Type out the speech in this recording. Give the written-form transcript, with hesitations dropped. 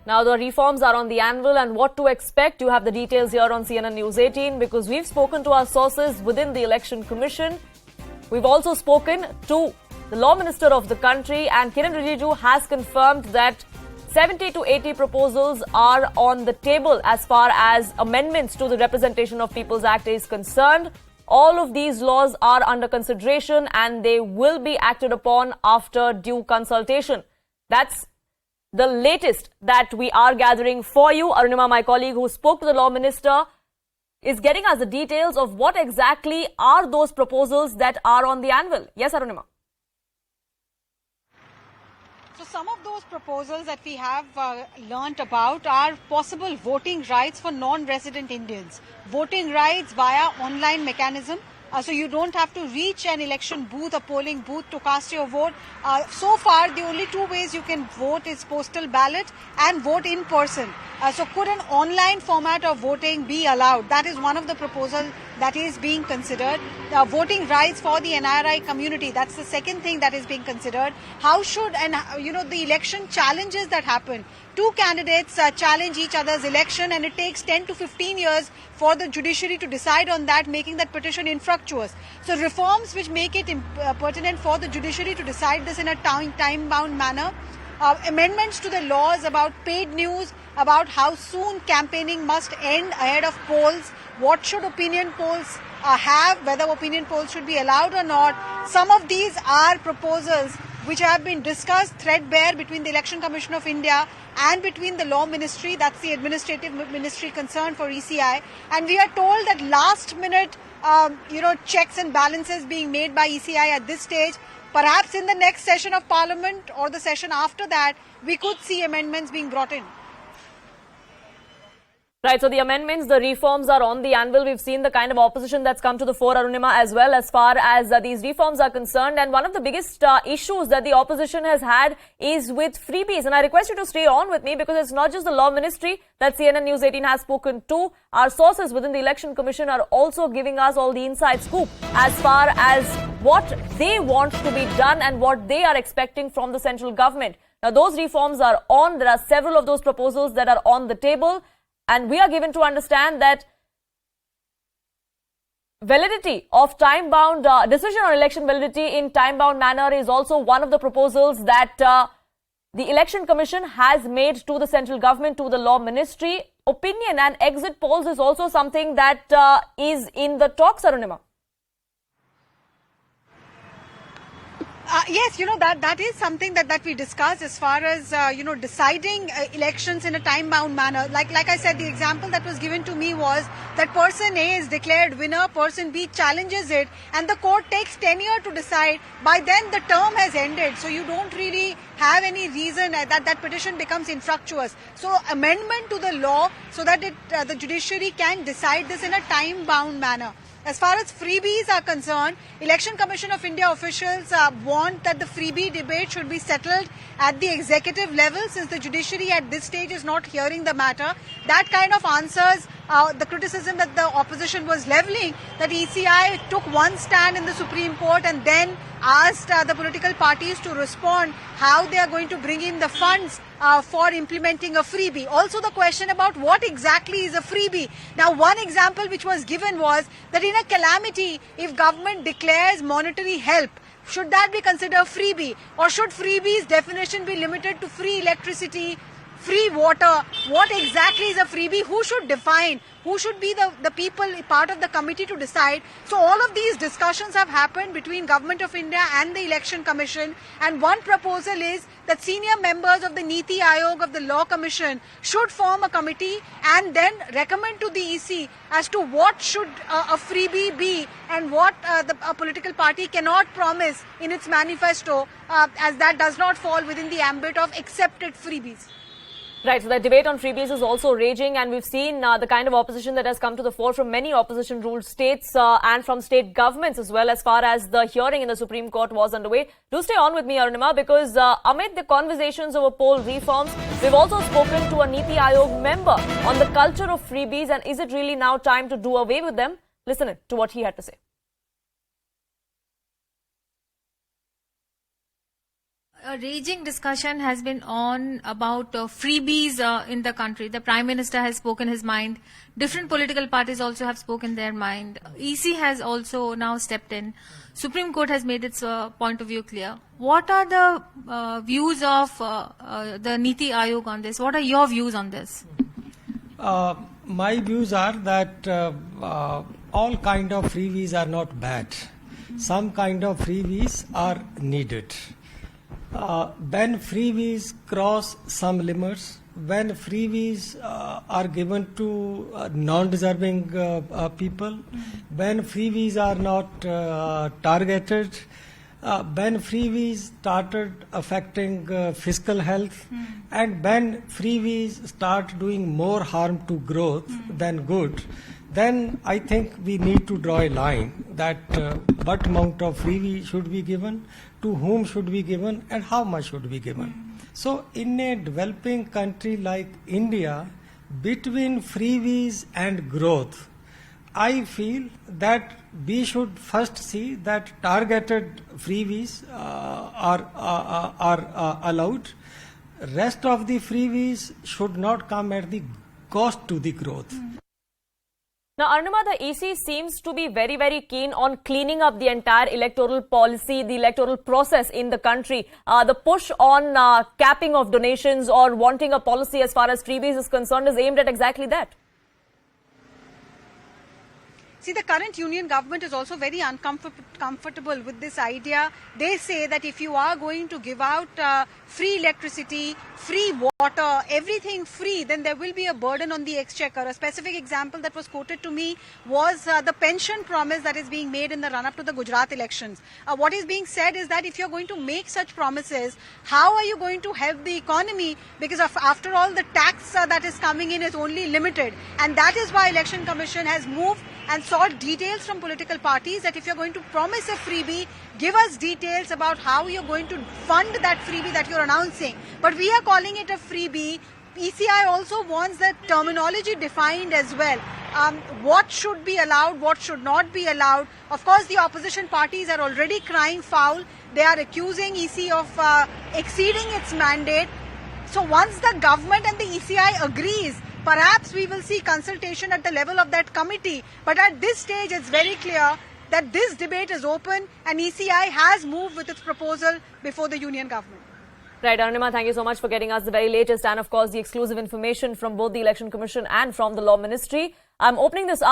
Now, the reforms are on the anvil, and what to expect, you have the details here on CNN News 18, because we've spoken to our sources within the Election Commission. We've also spoken to the Law Minister of the country, and Kiren Rijiju has confirmed that 70 to 80 proposals are on the table as far as amendments to the Representation of People's Act is concerned. All of these laws are under consideration and they will be acted upon after due consultation. That's the latest that we are gathering for you. Arunima, my colleague who spoke to the Law Minister, is getting us the details of what exactly are those proposals that are on the anvil. Yes, Arunima. So some of those proposals that we have learnt about are possible voting rights for non-resident Indians. Voting rights via online mechanism. So you don't have to reach an election booth, a polling booth to cast your vote. So far, the only two ways you can vote is postal ballot and vote in person. So could an online format of voting be allowed? That is one of the proposals that is being considered. Voting rights for the NRI community, that's the second thing that is being considered. How should, and the election challenges that happen. Two candidates challenge each other's election, and it takes 10 to 15 years for the judiciary to decide on that, making that petition infructuous. So reforms which make it pertinent for the judiciary to decide this in a time-bound manner. Amendments to the laws about paid news, about how soon campaigning must end ahead of polls, what should opinion polls have, whether opinion polls should be allowed or not. Some of these are proposals which have been discussed threadbare between the Election Commission of India and between the Law Ministry, that's the administrative ministry concerned for ECI. And we are told that last minute, checks and balances being made by ECI at this stage. Perhaps in the next session of Parliament or the session after that, we could see amendments being brought in. Right, so the amendments, the reforms are on the anvil. We've seen the kind of opposition that's come to the fore, Arunima, as well as far as these reforms are concerned. And one of the biggest issues that the opposition has had is with freebies. And I request you to stay on with me because it's not just the Law Ministry that CNN News 18 has spoken to. Our sources within the Election Commission are also giving us all the inside scoop as far as what they want to be done and what they are expecting from the central government. Now, those reforms are on. There are several of those proposals that are on the table. And we are given to understand that validity of time-bound decision on election validity in time-bound manner is also one of the proposals that the Election Commission has made to the central government, to the Law Ministry. Opinion and exit polls is also something that is in the talks, Arunima. Yes, that is something that we discussed as far as, deciding elections in a time-bound manner. Like I said, the example that was given to me was that person A is declared winner, person B challenges it, and the court takes 10 years to decide. By then, the term has ended, so you don't really have any reason that petition becomes infructuous. So, amendment to the law so that the judiciary can decide this in a time-bound manner. As far as freebies are concerned, Election Commission of India officials want that the freebie debate should be settled at the executive level, since the judiciary at this stage is not hearing the matter. That kind of answers the criticism that the opposition was levelling, that ECI took one stand in the Supreme Court and then asked the political parties to respond how they are going to bring in the funds for implementing a freebie. Also the question about what exactly is a freebie. Now, one example which was given was that in a calamity, if government declares monetary help, should that be considered a freebie? Or should freebies definition be limited to free electricity, free water? What exactly is a freebie? Who should define? Who should be the people part of the committee to decide? So all of these discussions have happened between Government of India and the Election Commission. And one proposal is that senior members of the NITI Aayog of the Law Commission should form a committee and then recommend to the EC as to what should a freebie be and what a political party cannot promise in its manifesto, as that does not fall within the ambit of accepted freebies. Right, so the debate on freebies is also raging, and we've seen the kind of opposition that has come to the fore from many opposition-ruled states and from state governments as well, as far as the hearing in the Supreme Court was underway. Do stay on with me, Arunima, because amid the conversations over poll reforms, we've also spoken to a NITI Aayog member on the culture of freebies, and is it really now time to do away with them? Listen to what he had to say. A raging discussion has been on about freebies in the country. The Prime Minister has spoken his mind. Different political parties also have spoken their mind. EC has also now stepped in. Supreme Court has made its point of view clear. What are the views of the NITI Aayog on this? What are your views on this? My views are that all kind of freebies are not bad. Some kind of freebies are needed. When freebies cross some limits, when freebies are given to non-deserving people, when freebies are not targeted, when freebies started affecting fiscal health, and when freebies start doing more harm to growth than good, then I think we need to draw a line that what amount of freebie should be given, to whom should be given, and how much should be given. So in a developing country like India, between freebies and growth, I feel that we should first see that targeted freebies are allowed. Rest of the freebies should not come at the cost to the growth. Now, Arunima, the EC seems to be very, very keen on cleaning up the entire electoral policy, the electoral process in the country. The push on capping of donations or wanting a policy as far as freebies is concerned is aimed at exactly that. See, the current union government is also very uncomfortable with this idea. They say that if you are going to give out free electricity, free water, everything free, then there will be a burden on the exchequer. A specific example that was quoted to me was the pension promise that is being made in the run-up to the Gujarat elections. What is being said is that if you're going to make such promises, how are you going to help the economy? Because after all, the tax that is coming in is only limited. And that is why Election Commission has moved and sought details from political parties that if you're going to promise a freebie, give us details about how you're going to fund that freebie that you're announcing. But we are calling it a freebie. ECI also wants the terminology defined as well. What should be allowed, what should not be allowed. Of course, the opposition parties are already crying foul. They are accusing EC of exceeding its mandate. So once the government and the ECI agrees, perhaps we will see consultation at the level of that committee. But at this stage, it's very clear that this debate is open and ECI has moved with its proposal before the union government. Right, Arunima, thank you so much for getting us the very latest and, of course, the exclusive information from both the Election Commission and from the Law Ministry. I'm opening this up.